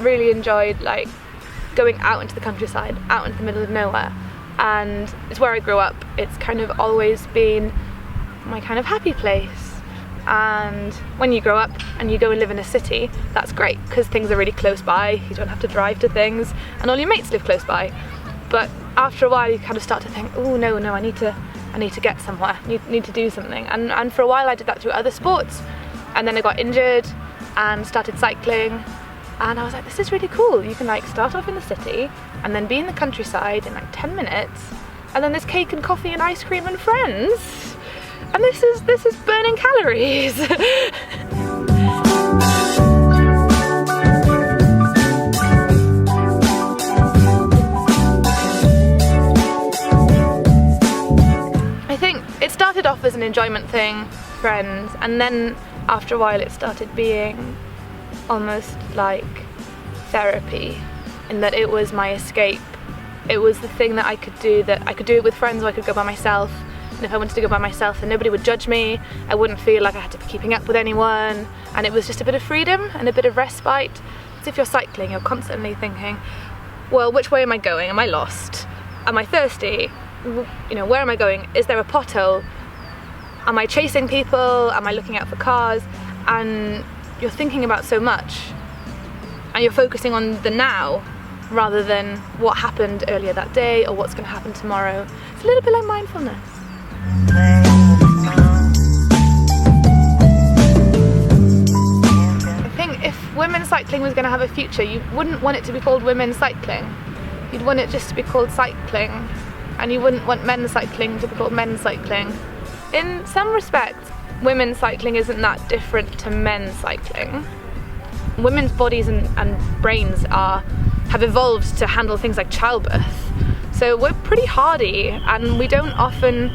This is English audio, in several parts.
really enjoyed like going out into the countryside, out into the middle of nowhere, and it's where I grew up. It's kind of always been my kind of happy place. And when you grow up and you go and live in a city, that's great because things are really close by, you don't have to drive to things, and all your mates live close by. But after a while you kind of start to think, oh no, I need to get somewhere, need to do something. And for a while I did that through other sports, and then I got injured and started cycling, and I was like, this is really cool. You can like start off in the city and then be in the countryside in like 10 minutes, and then there's cake and coffee and ice cream and friends, and this is burning calories. I think it started off as an enjoyment thing, friends, and then after a while it started being almost like therapy, in that it was my escape. It was the thing that I could do it with friends, or I could go by myself. And if I wanted to go by myself, then nobody would judge me. I wouldn't feel like I had to be keeping up with anyone, and it was just a bit of freedom and a bit of respite. As if you're cycling, you're constantly thinking, well, which way am I going? Am I lost? Am I thirsty? You know, where am I going? Is there a pothole? Am I chasing people? Am I looking out for cars? And you're thinking about so much, and you're focusing on the now rather than what happened earlier that day or what's going to happen tomorrow. It's a little bit like mindfulness. I think if women's cycling was going to have a future, you wouldn't want it to be called women's cycling. You'd want it just to be called cycling, and you wouldn't want men's cycling to be called men's cycling. In some respects, women's cycling isn't that different to men's cycling. Women's bodies and brains have evolved to handle things like childbirth. So we're pretty hardy, and we don't often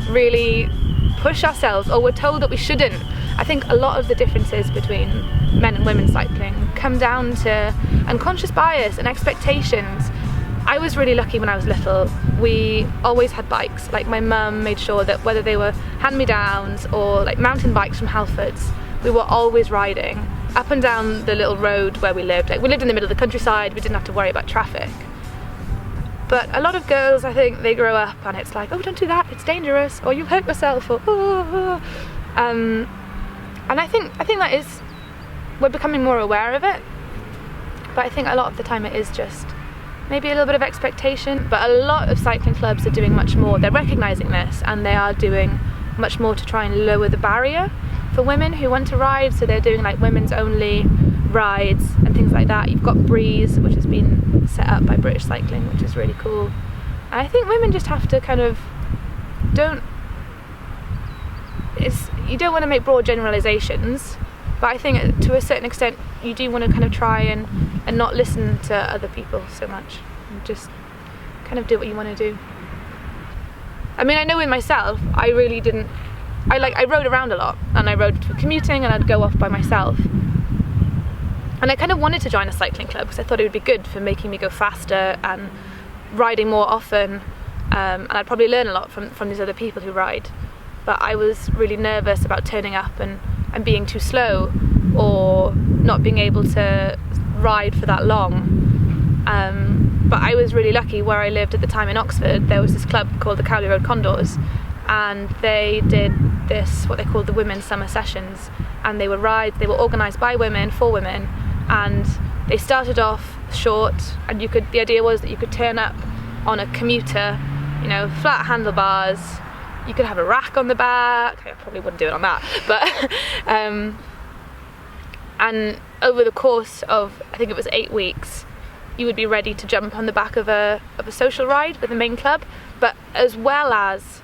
really push ourselves, or we're told that we shouldn't. I think a lot of the differences between men and women's cycling come down to unconscious bias and expectations. I was really lucky when I was little. We always had bikes. Like my mum made sure that whether they were hand-me-downs or like mountain bikes from Halfords, we were always riding up and down the little road where we lived. Like we lived in the middle of the countryside, we didn't have to worry about traffic. But a lot of girls, I think, they grow up and it's like, oh, don't do that, it's dangerous, or you'll hurt yourself, or and I think that is, we're becoming more aware of it. But I think a lot of the time it is just maybe a little bit of expectation. But a lot of cycling clubs are doing much more. They're recognising this, and they are doing much more to try and lower the barrier for women who want to ride. So they're doing like women's only rides and things like that. You've got Breeze, which has been set up by British Cycling, which is really cool. And I think women just have to kind of you don't want to make broad generalisations, but I think to a certain extent you do want to kind of try and not listen to other people so much, and just kind of do what you want to do. I mean, I know with myself, I really didn't, I rode around a lot, and I rode for commuting, and I'd go off by myself. And I kind of wanted to join a cycling club because I thought it would be good for making me go faster and riding more often, and I'd probably learn a lot from these other people who ride. But I was really nervous about turning up and being too slow, or not being able to ride for that long. But I was really lucky. Where I lived at the time in Oxford, there was this club called the Cowley Road Condors, and they did this, what they called the Women's Summer Sessions, and they were rides, they were organised by women, for women, and they started off short, and the idea was that you could turn up on a commuter, you know, flat handlebars, you could have a rack on the back. I probably wouldn't do it on that, but and over the course of, I think it was 8 weeks, you would be ready to jump on the back of a social ride with the main club. But as well as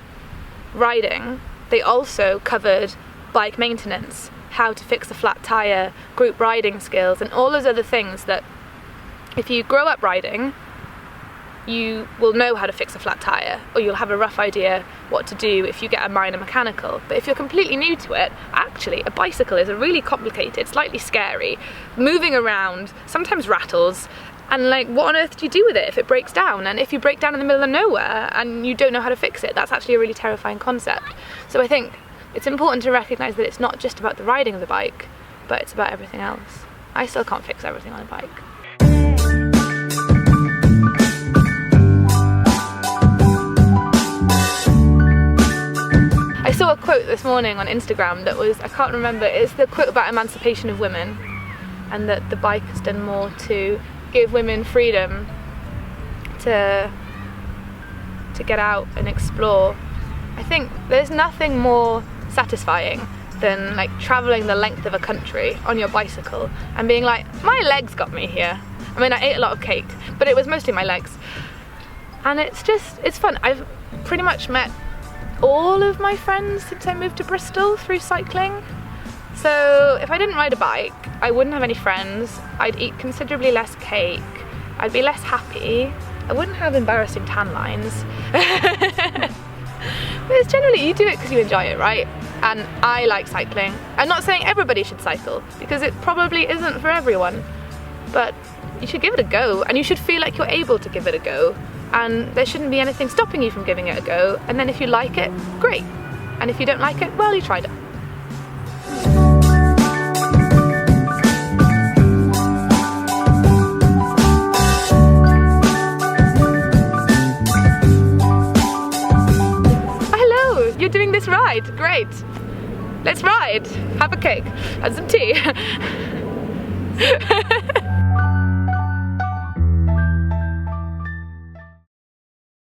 riding, they also covered bike maintenance, how to fix a flat tyre, group riding skills, and all those other things that if you grow up riding, you will know how to fix a flat tyre, or you'll have a rough idea what to do if you get a minor mechanical. But if you're completely new to it, actually a bicycle is a really complicated, slightly scary, moving around, sometimes rattles, and like, what on earth do you do with it if it breaks down? And if you break down in the middle of nowhere and you don't know how to fix it, that's actually a really terrifying concept. So I think it's important to recognise that it's not just about the riding of the bike, but it's about everything else. I still can't fix everything on a bike. this morning on Instagram that was, I can't remember, it's the quote about emancipation of women, and that the bike has done more to give women freedom to get out and explore. I think there's nothing more satisfying than like traveling the length of a country on your bicycle and being like, my legs got me here. I mean, I ate a lot of cake, but it was mostly my legs. And it's fun. I've pretty much met all of my friends since I moved to Bristol through cycling. So if I didn't ride a bike, I wouldn't have any friends. I'd eat considerably less cake. I'd be less happy. I wouldn't have embarrassing tan lines. But it's generally, you do it because you enjoy it, right? And I like cycling. I'm not saying everybody should cycle, because it probably isn't for everyone. But you should give it a go, and you should feel like you're able to give it a go. And there shouldn't be anything stopping you from giving it a go. And then if you like it, great. And if you don't like it, well, you tried it. Hello, you're doing this ride, great. Let's ride, have a cake and some tea.